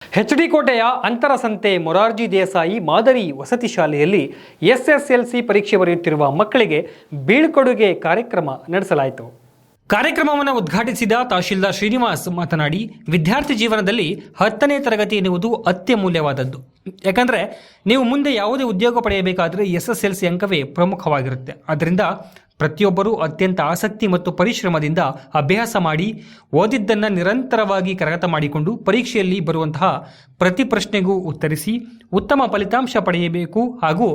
H D. ಕೋಟೆಯ ಅಂತರಸಂತೆ ಮೊರಾರ್ಜಿ ದೇಸಾಯಿ ಮಾದರಿ ವಸತಿ ಶಾಲೆಯಲ್ಲಿ ಎಸ್ಎಸ್ಎಲ್ಸಿ ಪರೀಕ್ಷೆ ಬರೆಯುತ್ತಿರುವ ಮಕ್ಕಳಿಗೆ ಬೀಳ್ಕೊಡುಗೆ ಕಾರ್ಯಕ್ರಮ ನಡೆಸಲಾಯಿತು. ಕಾರ್ಯಕ್ರಮವನ್ನು ಉದ್ಘಾಟಿಸಿದ ತಹಶೀಲ್ದಾರ್ ಶ್ರೀನಿವಾಸ್ ಮಾತನಾಡಿ, ವಿದ್ಯಾರ್ಥಿ ಜೀವನದಲ್ಲಿ 10ನೇ ತರಗತಿ ಎನ್ನುವುದು ಅತ್ಯಮೂಲ್ಯವಾದದ್ದು. ಯಾಕಂದರೆ ನೀವು ಮುಂದೆ ಯಾವುದೇ ಉದ್ಯೋಗ ಪಡೆಯಬೇಕಾದರೆ SSLC ಅಂಕವೇ ಪ್ರಮುಖವಾಗಿರುತ್ತೆ. ಆದ್ದರಿಂದ ಪ್ರತಿಯೊಬ್ಬರೂ ಅತ್ಯಂತ ಆಸಕ್ತಿ ಮತ್ತು ಪರಿಶ್ರಮದಿಂದ ಅಭ್ಯಾಸ ಮಾಡಿ ಓದಿದ್ದನ್ನು ನಿರಂತರವಾಗಿ ಕರಗತ ಮಾಡಿಕೊಂಡು ಪರೀಕ್ಷೆಯಲ್ಲಿ ಬರುವಂತಹ ಪ್ರತಿ ಪ್ರಶ್ನೆಗೂ ಉತ್ತರಿಸಿ ಉತ್ತಮ ಫಲಿತಾಂಶ ಪಡೆಯಬೇಕು. ಹಾಗೂ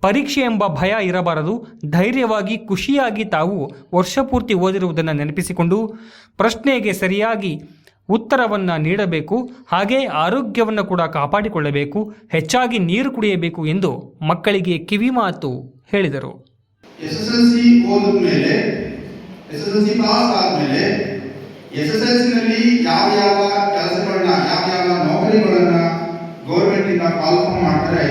ಪರೀಕ್ಷೆ ಎಂಬ ಭಯ ಇರಬಾರದು. ಧೈರ್ಯವಾಗಿ ಖುಷಿಯಾಗಿ ತಾವು ವರ್ಷಪೂರ್ತಿ ಓದಿರುವುದನ್ನು ನೆನಪಿಸಿಕೊಂಡು ಪ್ರಶ್ನೆಗೆ ಸರಿಯಾಗಿ ಉತ್ತರವನ್ನು ನೀಡಬೇಕು. ಹಾಗೆ ಆರೋಗ್ಯವನ್ನು ಕೂಡ ಕಾಪಾಡಿಕೊಳ್ಳಬೇಕು. ಹೆಚ್ಚಾಗಿ ನೀರು ಕುಡಿಯಬೇಕು ಎಂದು ಮಕ್ಕಳಿಗೆ ಕಿವಿಮಾತು ಹೇಳಿದರು. SSLC ಓದಿದ ಮೇಲೆ SSLC ಪಾಸ್ ಆದಮೇಲೆ SSLC ನಲ್ಲಿ ಯಾವ ಕೆಲಸಗಳನ್ನ ಯಾವ ನೌಕರಿಗಳನ್ನ ಗೌರ್ಮೆಂಟ್ ಇಂದ ಕಾಲ್ಫಾರ್ಮ್ ಮಾಡ್ತಾರೆ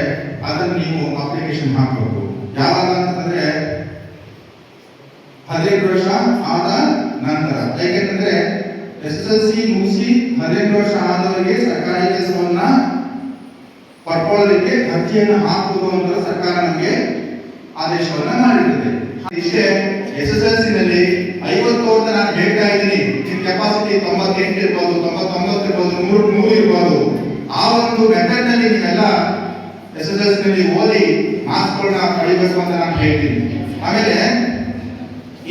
ಅದನ್ನು ನೀವು ಅಪ್ಲಿಕೇಶನ್ ಹಾಕಬೇಕು. ಯಾವಾಗ ಅಂತಂದ್ರೆ 18 ವರ್ಷ ಆದ ನಂತರ. ಯಾಕೆಂದ್ರೆ SSLC ಮುಗಿಸಿ 18 ವರ್ಷ ಆದವರಿಗೆ ಸರ್ಕಾರಿ ಕೆಲಸವನ್ನ ಪಡ್ಕೊಳ್ಳಲಿಕ್ಕೆ ಅರ್ಜಿಯನ್ನು ಹಾಕಬಹುದು ಅಂತ ಸರ್ಕಾರ ನಮಗೆ ಆದೇಶವನ್ನ ಮಾಡಿರ್ತದೆ. ಇಷ್ಟೇ SSLC ನಲ್ಲಿ 50 ಅಂತ ನಾನು ಹೇಳ್ತಾ ಇದ್ದೀನಿ. ನಿಮ್ಮ ಕೆಪಾಸಿಟಿ 98 ಇರ್ಬೋದು, 99 ಇರ್ಬೋದು, 100 ಇರ್ಬೋದು. ಆ ಒಂದು ಮೆಥಡ್ ನಲ್ಲಿ ನೀವೆಲ್ಲ SSLC ನಲ್ಲಿ ಓದಿ ಮಾರ್ಕ್ಸ್ಗಳನ್ನ ಪಡಿಬೇಕು ಅಂತ ನಾನು ಹೇಳ್ತೀನಿ. ಆಮೇಲೆ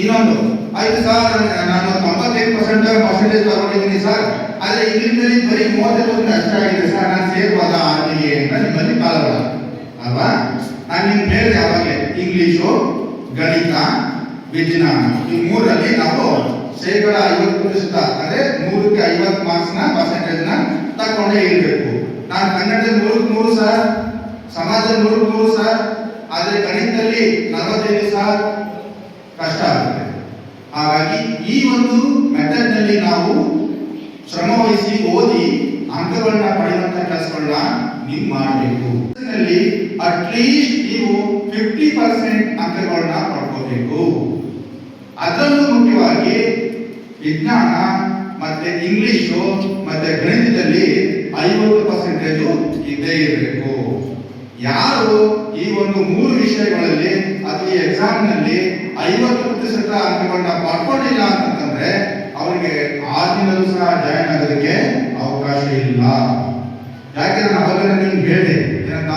ಇನ್ನೊಂದು, ಆಯ್ತು ಸರ್, ನಾನು 98% ಪರ್ಸೆಂಟೇಜ್ ತಗೊಂಡಿದ್ದೀನಿ ಸರ್, ಆದ್ರೆ ಇಂಗ್ಲಿಷ್ನಲ್ಲಿ ಬರೀ 30% ಅಷ್ಟೇ ಆಗಿದೆ ಸರ್, ನಾನು ಸೇರ್ಬೋದಾ ಆರ್ಮಿಗೆ ಅಂತ ನಿಮ್ಮಲ್ಲಿ ಕಾಲಬೇಡ ಅಲ್ವಾ? ನಾನು ನಿಮ್ಗೆ ಹೇಳಿದೆ ಅವಾಗಲೇ, ಇಂಗ್ಲಿಷು, ಗಣಿತ, ವಿಜ್ಞಾನ ಈ ಮೂರಲ್ಲಿ ನಾವು ಶೇಕಡ 50% ಅಂದ್ರೆ 100ಕ್ಕೆ 50 ಮಾರ್ಕ್ಸ್ನ ಪರ್ಸೆಂಟೇಜ್ನ ತಗೊಂಡೇ ಇರಬೇಕು. ನಾನು ಕನ್ನಡದಲ್ಲಿ 100 ಸರ್, ಸಮಾಜದಲ್ಲಿ 100 ಸರ್, ಆದರೆ ಗಣಿತದಲ್ಲಿ 45 ಸರ್, ಕಷ್ಟ ಆಗುತ್ತೆ. ಹಾಗಾಗಿ ಈ ಒಂದು ಮೆಥಡ್ ನಲ್ಲಿ ನಾವು ಶ್ರಮ ವಹಿಸಿ ಓದಿ ಅಂಕಗಳನ್ನ ಪಡೆಯುವಂತ ಕೆಲಸಗಳನ್ನ ನೀವು ಮಾಡಬೇಕು. ಅಟ್ಲೀಸ್ಟ್ ನೀವು 50% ಅಂಕಗಳನ್ನ ಪಡ್ಕೋಬೇಕು. ಅದರಲ್ಲೂ ಮುಖ್ಯವಾಗಿ ವಿಜ್ಞಾನ ಮತ್ತೆ ಇಂಗ್ಲಿಷು ಮತ್ತೆ ಗಣಿತದಲ್ಲಿ 50% ಇದ್ದೇ ಇರಬೇಕು. ಯಾರು ಈ ಒಂದು 3 ವಿಷಯಗಳಲ್ಲಿ ಅಥವಾ ಈ ಎಕ್ಸಾಮ್ ನಲ್ಲಿ 50% ಅಂಕಗಳನ್ನ ಪಡ್ಕೊಂಡಿಲ್ಲ ಅಂತಂದ್ರೆ ಅವರಿಗೆ ಆರ್ಮಿನಲ್ಲೂ ಸಹ ಜಾಯಿನ್ ಆಗೋದಕ್ಕೆ ಅವಕಾಶ ಇಲ್ಲ. ಯಾಕೆ ನಾನು ಅವಾಗ ನಿಮ್ಗೆ ಹೇಳಿದೆ ಏನಂತ,